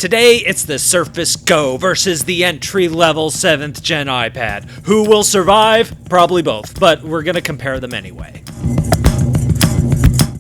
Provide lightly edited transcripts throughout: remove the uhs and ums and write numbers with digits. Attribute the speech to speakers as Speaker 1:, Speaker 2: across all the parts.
Speaker 1: Today, it's the Surface Go versus the entry-level 7th gen iPad. Who will survive? Probably both, but we're gonna compare them anyway.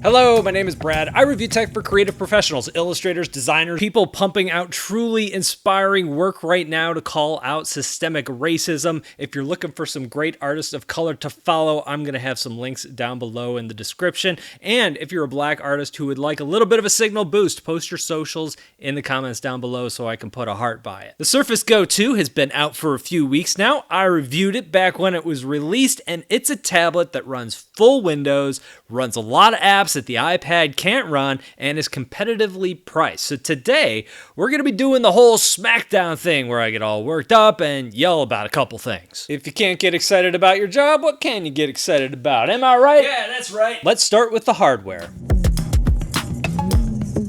Speaker 1: Hello, my name is Brad. I review tech for creative professionals, illustrators, designers, people pumping out truly inspiring work right now to call out systemic racism. If you're looking for some great artists of color to follow, I'm going to have some links down below in the description. And if you're a black artist who would like a little bit of a signal boost, post your socials in the comments down below so I can put a heart by it. The Surface Go 2 has been out for a few weeks now. I reviewed it back when it was released, and it's a tablet that runs full Windows, runs a lot of apps that the iPad can't run, and is competitively priced. So today, we're going to be doing the whole Smackdown thing where I get all worked up and yell about a couple things. If you can't get excited about your job, what can you get excited about? Am I right? Yeah, that's right. Let's start with the hardware.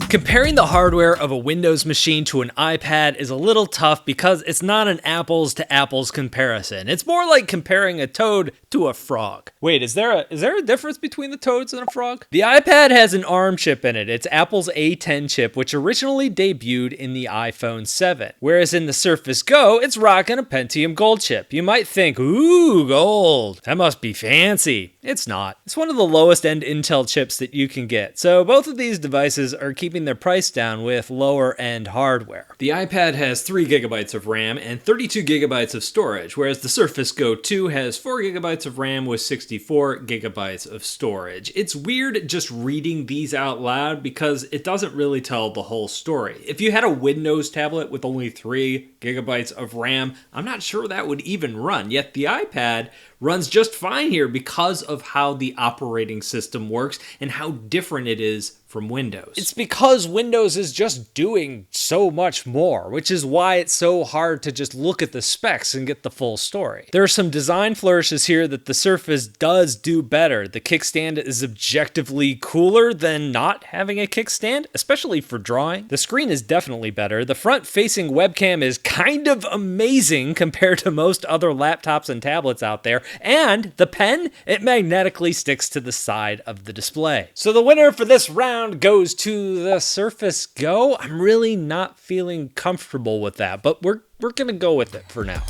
Speaker 1: Comparing the hardware of a Windows machine to an iPad is a little tough because it's not an apples to apples comparison. It's more like comparing a toad to a frog. Wait, is there a difference between the toads and a frog? The iPad has an ARM chip in it. It's Apple's A10 chip, which originally debuted in the iPhone 7. Whereas in the Surface Go, it's rocking a Pentium Gold chip. You might think, ooh, gold. That must be fancy. It's not. It's one of the lowest end Intel chips that you can get. So both of these devices are keeping their price down with lower end hardware. The iPad has 3 GB of RAM and 32 GB of storage, whereas the Surface Go 2 has 4 GB of RAM with 64 GB of storage. It's weird just reading these out loud because it doesn't really tell the whole story. If you had a Windows tablet with only 3 GB of RAM, I'm not sure that would even run, yet the iPad runs just fine here because of how the operating system works and how different it is from Windows. It's because Windows is just doing so much more, which is why it's so hard to just look at the specs and get the full story. There are some design flourishes here that the Surface does do better. The kickstand is objectively cooler than not having a kickstand, especially for drawing. The screen is definitely better. The front-facing webcam is kind of amazing compared to most other laptops and tablets out there. And the pen, it magnetically sticks to the side of the display. So the winner for this round goes to the Surface Go. I'm really not feeling comfortable with that, but we're gonna go with it for now.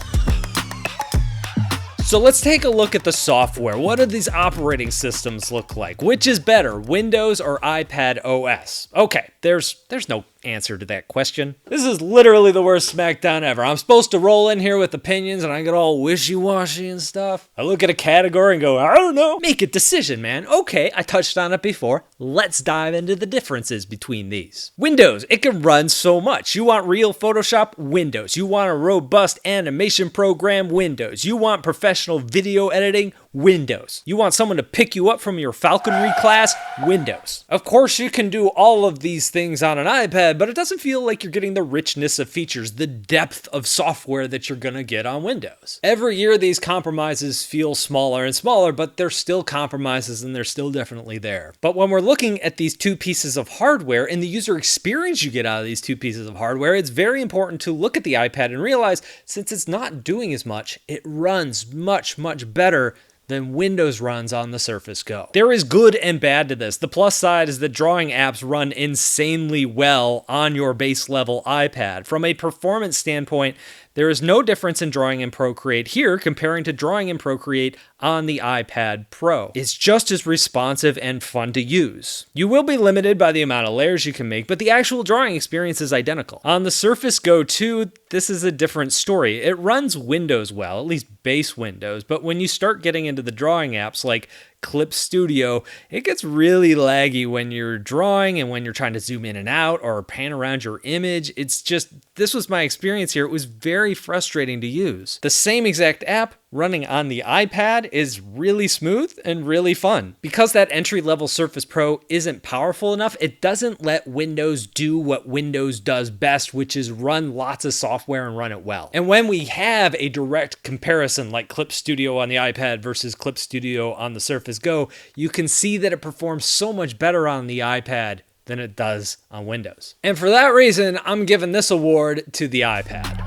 Speaker 1: So let's take a look at the software. What do these operating systems look like? Which is better, Windows or iPad OS? Okay, there's no answer to that question. This is literally the worst Smackdown ever. I'm supposed to roll in here with opinions and I get all wishy-washy and stuff. I look at a category and go, I don't know. Make a decision, man. Okay, I touched on it before. Let's dive into the differences between these. Windows, it can run so much. You want real Photoshop? Windows. You want a robust animation program? Windows. You want professional video editing? Windows. You want someone to pick you up from your falconry class? Windows. Of course, you can do all of these things on an iPad, but it doesn't feel like you're getting the richness of features, the depth of software that you're gonna get on Windows. Every year, these compromises feel smaller and smaller, but they're still compromises and they're still definitely there. But when we're looking at these two pieces of hardware and the user experience you get out of these two pieces of hardware, it's very important to look at the iPad and realize since it's not doing as much, it runs much, much better than Windows runs on the Surface Go. There is good and bad to this. The plus side is that drawing apps run insanely well on your base level iPad. From a performance standpoint, there is no difference in drawing in Procreate here comparing to drawing in Procreate on the iPad Pro. It's just as responsive and fun to use. You will be limited by the amount of layers you can make, but the actual drawing experience is identical. On the Surface Go 2, this is a different story. It runs Windows well, at least base Windows, but when you start getting into the drawing apps like Clip Studio, it gets really laggy when you're drawing and when you're trying to zoom in and out or pan around your image. It's just, this was my experience here. It was very frustrating to use. The same exact app running on the iPad is really smooth and really fun. Because that entry-level Surface Pro isn't powerful enough, it doesn't let Windows do what Windows does best, which is run lots of software and run it well. And when we have a direct comparison like Clip Studio on the iPad versus Clip Studio on the Surface Go, you can see that it performs so much better on the iPad than it does on Windows. And for that reason, I'm giving this award to the iPad.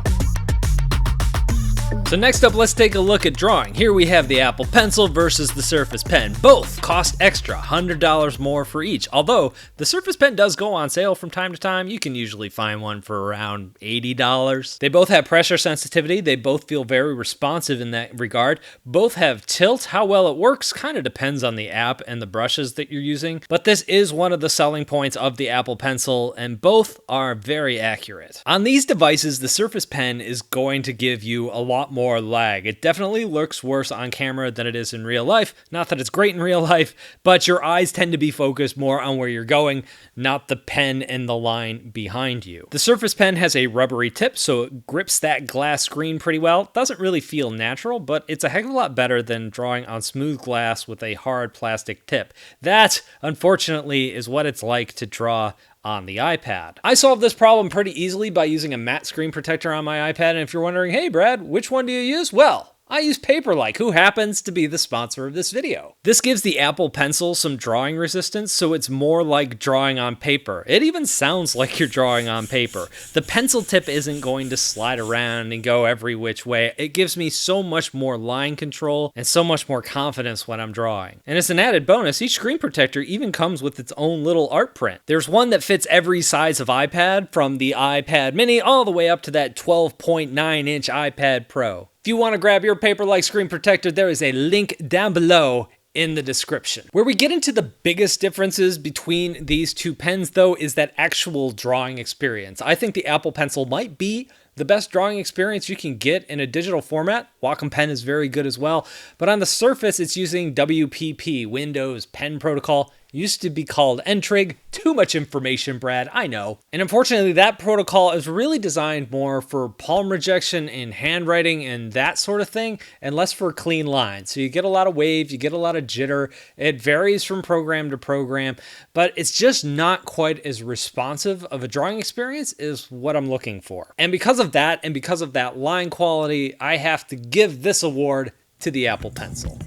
Speaker 1: So next up, let's take a look at drawing. Here we have the Apple Pencil versus the Surface Pen. Both cost extra, $100 more for each. Although the Surface Pen does go on sale from time to time. You can usually find one for around $80. They both have pressure sensitivity. They both feel very responsive in that regard. Both have tilt. How well it works kind of depends on the app and the brushes that you're using. But this is one of the selling points of the Apple Pencil, and both are very accurate. On these devices, the Surface Pen is going to give you a lot more lag. It definitely looks worse on camera than it is in real life. Not that it's great in real life, but your eyes tend to be focused more on where you're going, not the pen and the line behind you. The Surface Pen has a rubbery tip, so it grips that glass screen pretty well. Doesn't really feel natural, but it's a heck of a lot better than drawing on smooth glass with a hard plastic tip. That, unfortunately, is what it's like to draw on the iPad. I solved this problem pretty easily by using a matte screen protector on my iPad, and if you're wondering, hey Brad, which one do you use? Well, I use Paperlike, who happens to be the sponsor of this video. This gives the Apple Pencil some drawing resistance, so it's more like drawing on paper. It even sounds like you're drawing on paper. The pencil tip isn't going to slide around and go every which way. It gives me so much more line control and so much more confidence when I'm drawing. And as an added bonus, each screen protector even comes with its own little art print. There's one that fits every size of iPad, from the iPad mini all the way up to that 12.9-inch iPad Pro. If you want to grab your Paperlike screen protector, there is a link down below in the description. Where we get into the biggest differences between these two pens, though, is that actual drawing experience. I think the Apple Pencil might be the best drawing experience you can get in a digital format. Wacom Pen is very good as well. But on the Surface, it's using WPP, Windows Pen Protocol. Used to be called Entrig. Too much information, Brad, I know. And unfortunately, that protocol is really designed more for palm rejection and handwriting and that sort of thing, and less for clean lines. So you get a lot of wave, you get a lot of jitter. It varies from program to program, but it's just not quite as responsive of a drawing experience is what I'm looking for. And because of that, and because of that line quality, I have to give this award to the Apple Pencil.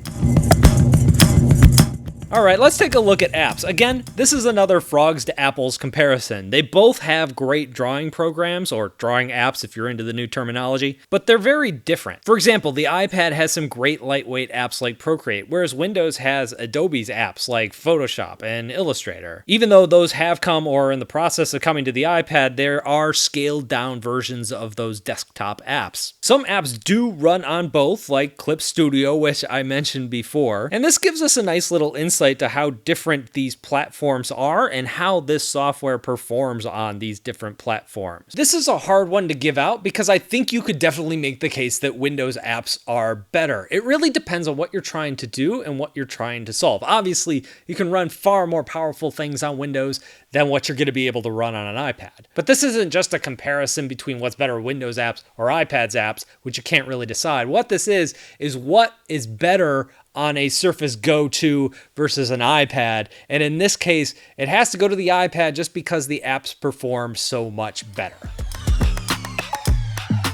Speaker 1: All right, let's take a look at apps. Again, this is another frogs to apples comparison. They both have great drawing programs, or drawing apps if you're into the new terminology, but they're very different. For example, the iPad has some great lightweight apps like Procreate, whereas Windows has Adobe's apps like Photoshop and Illustrator. Even though those have come or are in the process of coming to the iPad, there are scaled down versions of those desktop apps. Some apps do run on both, like Clip Studio, which I mentioned before, and this gives us a nice little insight to how different these platforms are and how this software performs on these different platforms. This is a hard one to give out because I think you could definitely make the case that Windows apps are better. It really depends on what you're trying to do and what you're trying to solve. Obviously, you can run far more powerful things on Windows than what you're going to be able to run on an iPad. But this isn't just a comparison between what's better, Windows apps or iPad's apps, which you can't really decide. What this is what is better on a Surface Go 2 versus an iPad. And in this case, it has to go to the iPad just because the apps perform so much better.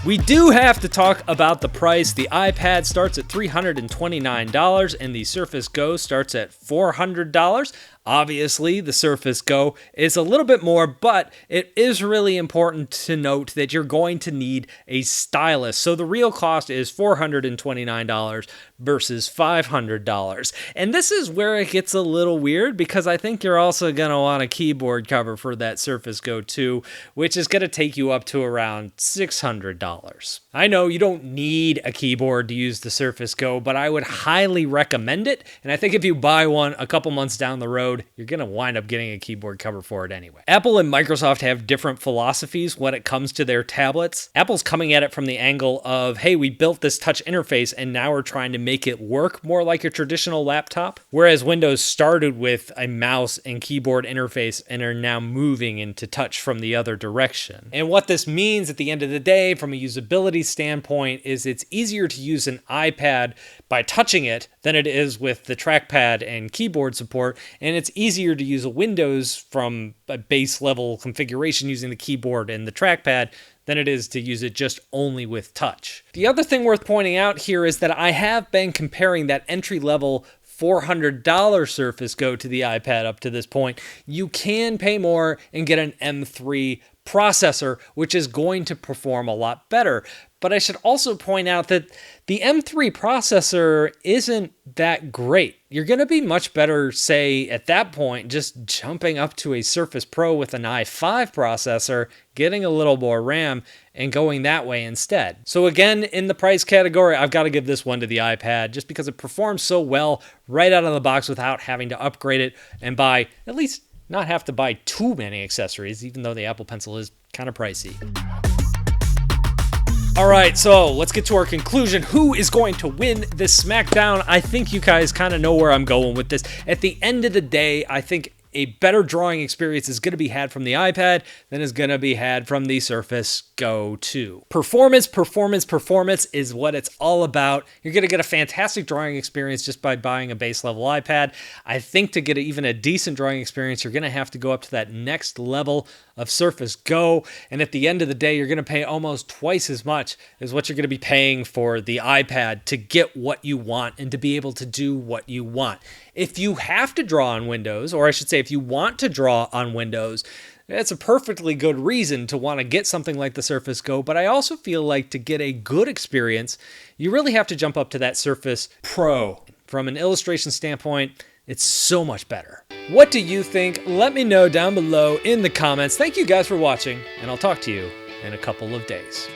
Speaker 1: We do have to talk about the price. The iPad starts at $329 and the Surface Go starts at $400. Obviously, the Surface Go is a little bit more, but it is really important to note that you're going to need a stylus. So the real cost is $429 versus $500. And this is where it gets a little weird because I think you're also going to want a keyboard cover for that Surface Go 2, which is going to take you up to around $600. I know you don't need a keyboard to use the Surface Go, but I would highly recommend it. And I think if you buy one a couple months down the road, you're going to wind up getting a keyboard cover for it anyway. Apple and Microsoft have different philosophies when it comes to their tablets. Apple's coming at it from the angle of, hey, we built this touch interface and now we're trying to make it work more like a traditional laptop. Whereas Windows started with a mouse and keyboard interface and are now moving into touch from the other direction. And what this means at the end of the day, from a usability standpoint, is it's easier to use an iPad by touching it than it is with the trackpad and keyboard support, and it's easier to use a Windows from a base level configuration using the keyboard and the trackpad than it is to use it just only with touch. The other thing worth pointing out here is that I have been comparing that entry-level $400 Surface Go to the iPad up to this point. You can pay more and get an M3 processor, which is going to perform a lot better. But I should also point out that the M3 processor isn't that great. You're going to be much better, say, at that point, just jumping up to a Surface Pro with an i5 processor, getting a little more RAM, and going that way instead. So again, in the price category, I've got to give this one to the iPad just because it performs so well right out of the box without having to upgrade it and buy, at least not have to buy too many accessories, even though the Apple Pencil is kind of pricey. All right, so let's get to our conclusion. Who is going to win this Smackdown? I think you guys kind of know where I'm going with this. At the end of the day, I think a better drawing experience is going to be had from the iPad than is going to be had from the Surface Go 2. Performance, performance, performance is what it's all about. You're going to get a fantastic drawing experience just by buying a base level iPad. I think to get even a decent drawing experience, you're going to have to go up to that next level of Surface Go. And at the end of the day, you're going to pay almost twice as much as what you're going to be paying for the iPad to get what you want and to be able to do what you want. If you have to draw on Windows, or I should say if you want to draw on Windows, that's a perfectly good reason to want to get something like the Surface Go, but I also feel like to get a good experience, you really have to jump up to that Surface Pro. From an illustration standpoint, it's so much better. What do you think? Let me know down below in the comments. Thank you guys for watching, and I'll talk to you in a couple of days.